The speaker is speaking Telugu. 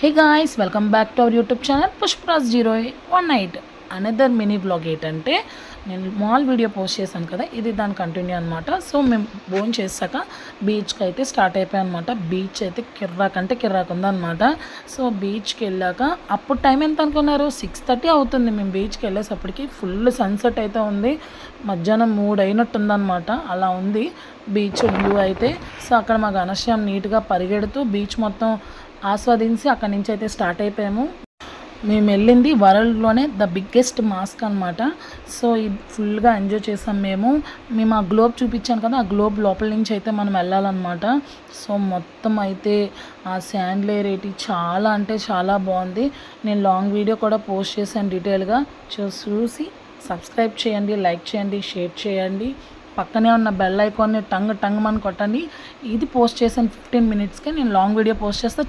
Hey guys, welcome back to our YouTube channel Pushpras 018. Another mini blog ఏంటంటే నేను మాల్ వీడియో పోస్ట్ చేశాను కదా, ఇది దాని కంటిన్యూ అనమాట. సో మేము భోజనం చేశాక బీచ్కి అయితే స్టార్ట్ అయిపోయాం అనమాట. బీచ్ అయితే కిర్రాకంటే కిర్రాకు ఉందన్నమాట. సో బీచ్కి వెళ్ళాక అప్పుడు టైం ఎంత అనుకున్నారు? 6:30 అవుతుంది. మేము బీచ్కి వెళ్ళేసప్పటికి ఫుల్ సన్సెట్ అయితే ఉంది. మధ్యాహ్నం 3 అయినట్టుందన్నమాట. అలా ఉంది బీచ్ వ్యూ అయితే. సో అక్కడ మా ఘనశ్యామ్ నీట్గా పరిగెడుతూ బీచ్ మొత్తం ఆస్వాదించి అక్కడి నుంచి అయితే స్టార్ట్ అయిపోయాము. మేము వెళ్ళింది వరల్డ్లోనే ద బిగ్గెస్ట్ మాస్క్ అనమాట. సో ఇది ఫుల్గా ఎంజాయ్ చేసాం. మేము ఆ గ్లోబ్ చూపించాను కదా, ఆ గ్లోబ్ లోపల నుంచి అయితే మనం వెళ్ళాలన్నమాట. సో మొత్తం అయితే ఆ శాండ్ లేయర్ ఏంటి చాలా అంటే చాలా బాగుంది. నేను లాంగ్ వీడియో కూడా పోస్ట్ చేశాను డీటెయిల్గా. చూసి సబ్స్క్రైబ్ చేయండి, లైక్ చేయండి, షేర్ చేయండి. పక్కనే ఉన్న బెల్ ఐకాన్ని టంగ్ మని కొట్టండి. ఇది పోస్ట్ చేశాను 15 minutesకే. నేను లాంగ్ వీడియో పోస్ట్ చేస్తే